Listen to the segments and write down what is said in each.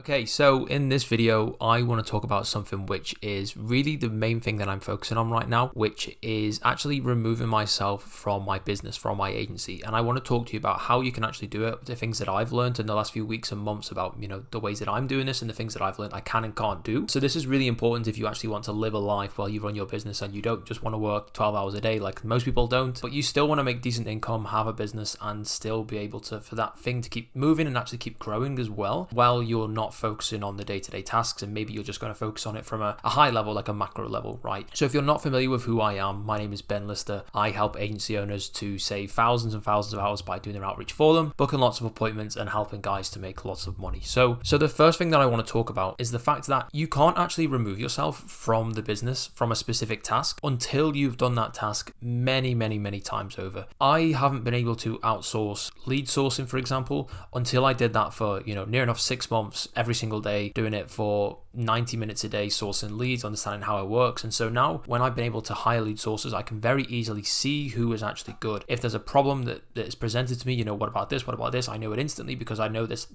Okay, so in this video, I want to talk about something which is really the main thing that I'm focusing on right now, which is actually removing myself from my business, from my agency. And I want to talk to you about how you can actually do it, the things that I've learned in the last few weeks and months about, the ways that I'm doing this and the things that I've learned I can and can't do. So this is really important if you actually want to live a life while you run your business and you don't just want to work 12 hours a day like most people don't, but you still want to make decent income, have a business, and still be able to, for that thing to keep moving and actually keep growing as well, while you're not focusing on the day-to-day tasks, and maybe you're just going to focus on it from a high level, like a macro level, right? So if you're not familiar with who I am, my name is Ben Lister. I help agency owners to save thousands and thousands of hours by doing their outreach for them, booking lots of appointments and helping guys to make lots of money. So the first thing that I want to talk about is the fact that you can't actually remove yourself from the business, from a specific task, until you've done that task many, many, many times over. I haven't been able to outsource lead sourcing, for example, until I did that for, near enough 6 months, every single day, doing it for 90 minutes a day, sourcing leads, understanding how it works. And so now when I've been able to hire lead sources, I can very easily see who is actually good. If there's a problem that is presented to me, what about this? What about this? I know it instantly because I know this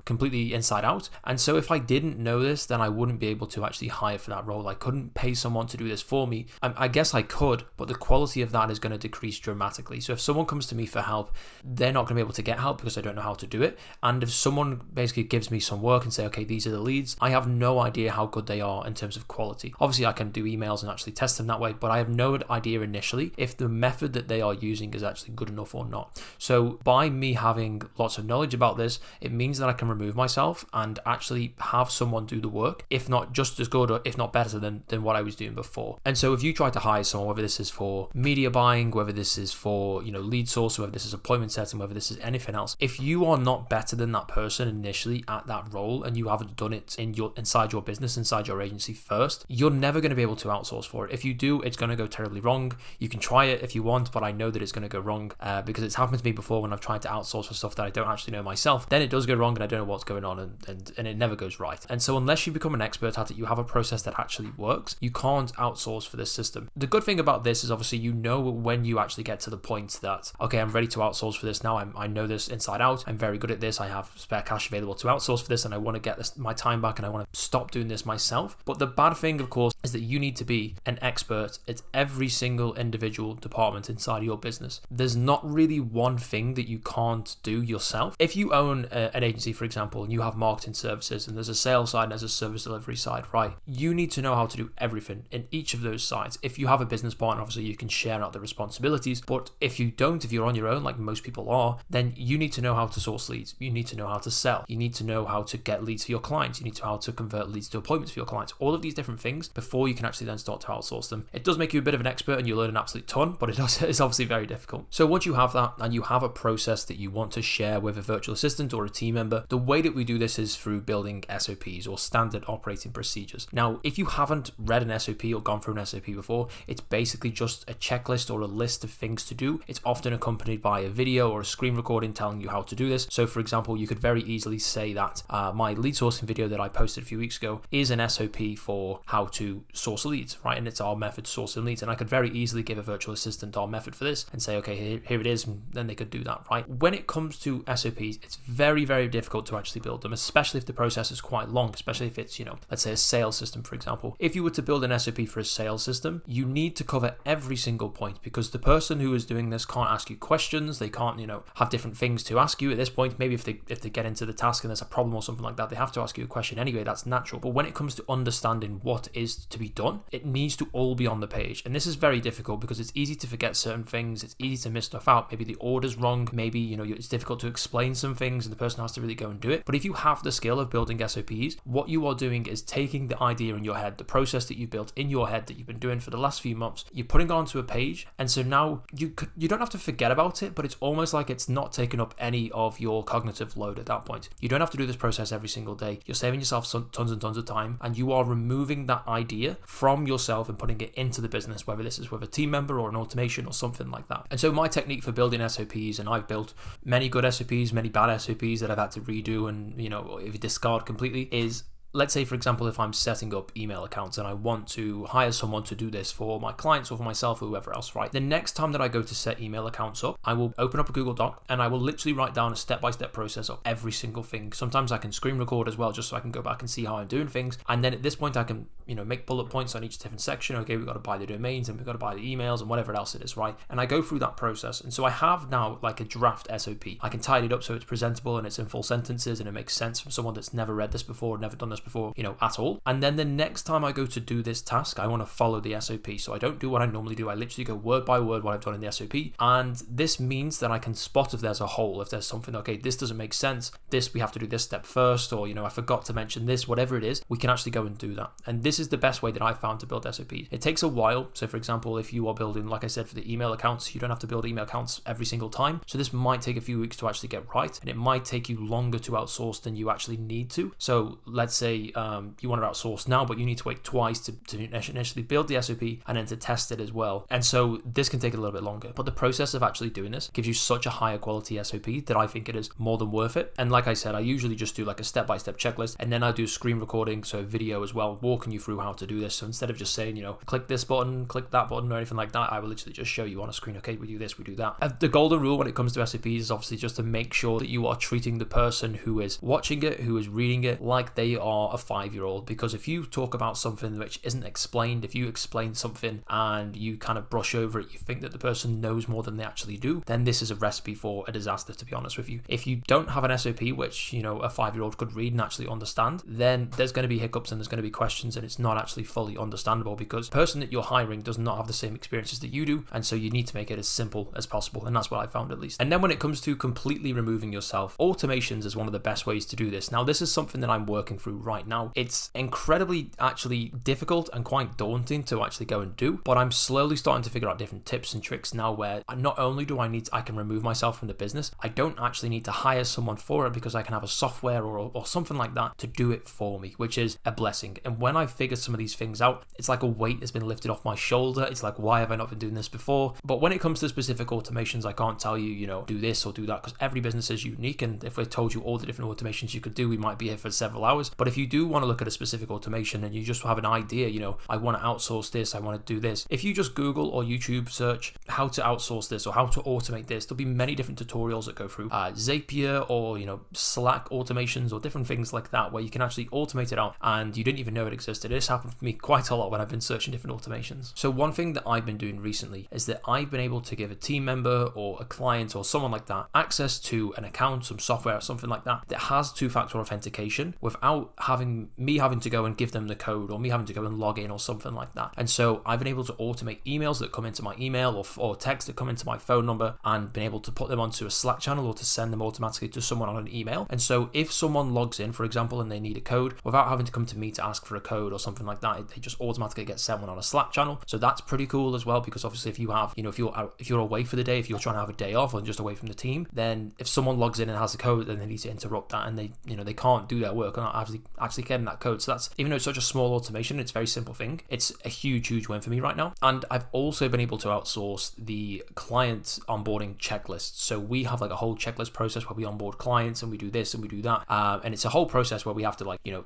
completely inside out. And so if I didn't know this, then I wouldn't be able to actually hire for that role. I couldn't pay someone to do this for me. I guess I could, but the quality of that is going to decrease dramatically. So if someone comes to me for help, they're not going to be able to get help because I don't know how to do it. And if someone basically gives me some work and say, okay, these are the leads, I have no idea how good they are in terms of quality. Obviously, I can do emails and actually test them that way, but I have no idea initially if the method that they are using is actually good enough or not. So by me having lots of knowledge about this, it means that I can remove myself and actually have someone do the work, if not just as good or if not better than what I was doing before. And so if you try to hire someone, whether this is for media buying, whether this is for lead source, whether this is appointment setting, whether this is anything else, if you are not better than that person initially at that role and you haven't done it inside your business, inside your agency first, you're never going to be able to outsource for it. If you do, it's going to go terribly wrong. You can try it if you want, but I know that it's going to go wrong because it's happened to me before when I've tried to outsource for stuff that I don't actually know myself. Then it does go wrong and I don't know what's going on and it never goes right. And so unless you become an expert at it, you have a process that actually works, you can't outsource for this system. The good thing about this is obviously when you actually get to the point that, okay, I'm ready to outsource for this now, I know this inside out, I'm very good at this, I have spare cash available to outsource for this, and I want to get my time back and I want to stop doing this myself. But the bad thing, of course, is that you need to be an expert at every single individual department inside your business. There's not really one thing that you can't do yourself. If you own an agency, for example, and you have marketing services and there's a sales side and there's a service delivery side, right? You need to know how to do everything in each of those sides. If you have a business partner, obviously you can share out the responsibilities, but if you don't, if you're on your own, like most people are, then you need to know how to source leads. You need to know how to sell. You need to know how to get leads for your clients. You need to know how to convert leads to appointments for your clients. All of these different things before you can actually then start to outsource them. It does make you a bit of an expert and you learn an absolute ton, but it's obviously very difficult. So once you have that and you have a process that you want to share with a virtual assistant or a team member, the way that we do this is through building SOPs or standard operating procedures. Now, if you haven't read an SOP or gone through an SOP before, it's basically just a checklist or a list of things to do. It's often accompanied by a video or a screen recording telling you how to do this. So for example, you could very easily say that my lead sourcing video that I posted a few weeks ago is an SOP for how to source leads, right? And it's our method sourcing leads. And I could very easily give a virtual assistant our method for this and say, okay, here it is. And then they could do that, right? When it comes to SOPs, it's very, very difficult to actually build them, especially if the process is quite long, especially if it's, let's say a sales system, for example. If you were to build an SOP for a sales system, you need to cover every single point because the person who is doing this can't ask you questions. They can't, have different things to ask you at this point. Maybe if they get into the task and there's a problem or something like that, they have to ask you a question anyway. That's natural. But when it comes to understanding what is to be done, it needs to all be on the page. And this is very difficult because it's easy to forget certain things. It's easy to miss stuff out. Maybe the order's wrong. Maybe, it's difficult to explain some things and the person has to really go and do it. But if you have the skill of building SOPs, what you are doing is taking the idea in your head, the process that you built in your head that you've been doing for the last few months, you're putting it onto a page. And so now you don't have to forget about it, but it's almost like it's not taking up any of your cognitive load at that point. You don't have to do this process every single day. You're saving yourself tons and tons of time, and you are removing that idea from yourself and putting it into the business, whether this is with a team member or an automation or something like that. And so my technique for building SOPs, and I've built many good SOPs, many bad SOPs that I've had to redo and, if you discard completely, is let's say, for example, if I'm setting up email accounts and I want to hire someone to do this for my clients or for myself or whoever else, right? The next time that I go to set email accounts up, I will open up a Google Doc and I will literally write down a step-by-step process of every single thing. Sometimes I can screen record as well, just so I can go back and see how I'm doing things. And then at this point, I can, make bullet points on each different section. Okay, we've got to buy the domains and we've got to buy the emails and whatever else it is, right? And I go through that process. And so I have now like a draft SOP. I can tidy it up so it's presentable and it's in full sentences and it makes sense from someone that's never read this before, never done this before, at all. And then the next time I go to do this task, I want to follow the SOP. So I don't do what I normally do. I literally go word by word what I've done in the SOP. And this means that I can spot if there's a hole, if there's something, okay, this doesn't make sense. This, we have to do this step first, or, I forgot to mention this, whatever it is, we can actually go and do that. And this is the best way that I found to build SOPs. It takes a while. So for example, if you are building, like I said, for the email accounts, you don't have to build email accounts every single time. So this might take a few weeks to actually get right. And it might take you longer to outsource than you actually need to. So let's say you want to outsource now, but you need to wait twice to initially build the SOP and then to test it as well. And so this can take a little bit longer. But the process of actually doing this gives you such a higher quality SOP that I think it is more than worth it. And like I said, I usually just do like a step-by-step checklist, and then I do screen recording, so video as well, walking you through how to do this. So instead of just saying, click this button, click that button, or anything like that, I will literally just show you on a screen, okay, we do this, we do that. The golden rule when it comes to SOPs is obviously just to make sure that you are treating the person who is watching it, who is reading it, like they are a 5-year-old. Because if you talk about something which isn't explained, if you explain something and you kind of brush over it, you think that the person knows more than they actually do, then this is a recipe for a disaster, to be honest with you. If you don't have an SOP which, a 5-year-old could read and actually understand, then there's going to be hiccups and there's going to be questions, and it's not actually fully understandable because the person that you're hiring does not have the same experiences that you do. And so you need to make it as simple as possible. And that's what I found, at least. And then when it comes to completely removing yourself, automations is one of the best ways to do this. Now, this is something that I'm working through right now. It's incredibly actually difficult and quite daunting to actually go and do, but I'm slowly starting to figure out different tips and tricks now where not only do I can remove myself from the business, I don't actually need to hire someone for it because I can have a software or something like that to do it for me, which is a blessing. And when I figured some of these things out, it's like a weight has been lifted off my shoulder. It's like, why have I not been doing this before? But when it comes to specific automations, I can't tell you, do this or do that, because every business is unique. And if I told you all the different automations you could do, we might be here for several hours. But if you do want to look at a specific automation and you just have an idea, I want to outsource this, I want to do this. If you just Google or YouTube search how to outsource this or how to automate this, there'll be many different tutorials that go through Zapier or, Slack automations or different things like that, where you can actually automate it out and you didn't even know it existed. This happened for me quite a lot when I've been searching different automations. So one thing that I've been doing recently is that I've been able to give a team member or a client or someone like that access to an account, some software or something like that has two-factor authentication without having to go and give them the code or me having to go and log in or something like that. And so I've been able to automate emails that come into my email or text that come into my phone number and been able to put them onto a Slack channel or to send them automatically to someone on an email. And so if someone logs in, for example, and they need a code, without having to come to me to ask for a code or something like that, they just automatically get sent one on a Slack channel. So that's pretty cool as well, because obviously if you have, if you're away for the day, if you're trying to have a day off or just away from the team, then if someone logs in and has a code, then they need to interrupt that, and they can't do their work without actually getting that code. So that's, even though it's such a small automation, it's a very simple thing. It's a huge win for me right now. And I've also been able to outsource the client onboarding checklist. So we have like a whole checklist process where we onboard clients and we do this and we do that. And it's a whole process where we have to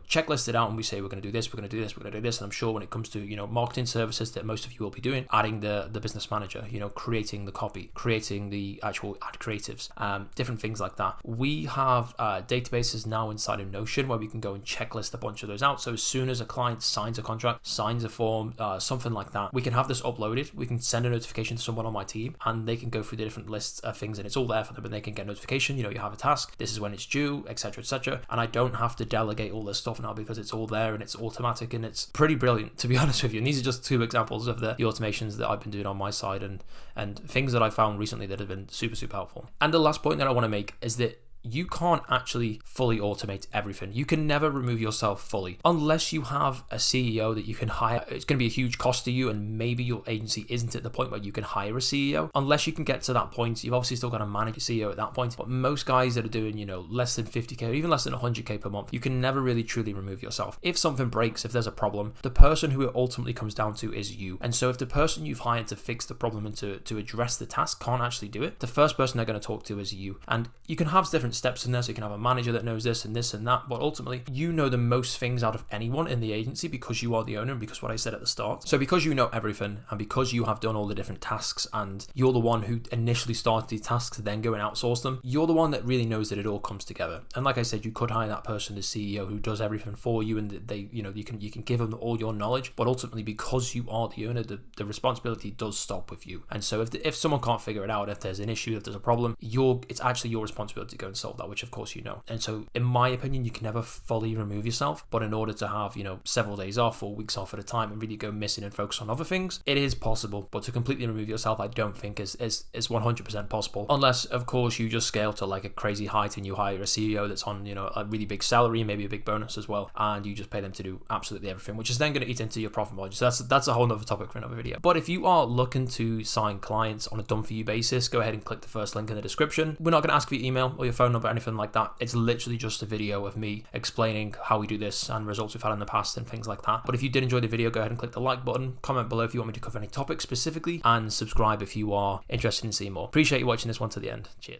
checklist it out and we say, we're going to do this, we're going to do this, we're going to do this. And I'm sure when it comes to, marketing services that most of you will be doing, adding the business manager, creating the copy, creating the actual ad creatives, different things like that. We have databases now inside of Notion where we can go and checklist a bunch of those out. So as soon as a client signs a contract, signs a form, something like that, we can have this uploaded. We can send a notification to someone on my team and they can go through the different lists of things, and it's all there for them, and they can get a notification, you have a task, this is when it's due, etc. And I don't have to delegate all this stuff now because it's all there and it's automatic, and it's pretty brilliant, to be honest with you. And these are just two examples of the automations that I've been doing on my side and things that I found recently that have been super helpful. And the last point that I want to make is that you can't actually fully automate everything. You can never remove yourself fully unless you have a CEO that you can hire. It's going to be a huge cost to you, and maybe your agency isn't at the point where you can hire a CEO. Unless you can get to that point, you've obviously still got to manage a CEO at that point. But most guys that are doing, less than 50k or even less than 100k per month, you can never really truly remove yourself. If something breaks, if there's a problem, the person who it ultimately comes down to is you. And so if the person you've hired to fix the problem and to address the task can't actually do it, the first person they're going to talk to is you. And you can have different steps in there. So you can have a manager that knows this and that. But ultimately, you know the most things out of anyone in the agency because you are the owner and because what I said at the start. So because you know everything and because you have done all the different tasks and you're the one who initially started these tasks, then go and outsource them, you're the one that really knows that it all comes together. And like I said, you could hire that person, the CEO, who does everything for you, and they, you can give them all your knowledge. But ultimately, because you are the owner, the responsibility does stop with you. And so if someone can't figure it out, if there's an issue, if there's a problem, it's actually your responsibility to go and solve that, which of course you know. And so in my opinion, you can never fully remove yourself, but in order to have, several days off or weeks off at a time and really go missing and focus on other things, it is possible. But to completely remove yourself, I don't think is 100% possible, unless of course you just scale to like a crazy height and you hire a CEO that's on a really big salary, maybe a big bonus as well, and you just pay them to do absolutely everything, which is then going to eat into your profit margins. That's a whole nother topic for another video. But if you are looking to sign clients on a done for you basis, go ahead and click the first link in the description. We're not going to ask for your email or your phone number or anything like that. It's literally just a video of me explaining how we do this and results we've had in the past and things like that. But if you did enjoy the video, go ahead and click the like button, comment below if you want me to cover any topics specifically, and subscribe if you are interested in seeing more. Appreciate you watching this one to the end. Cheers.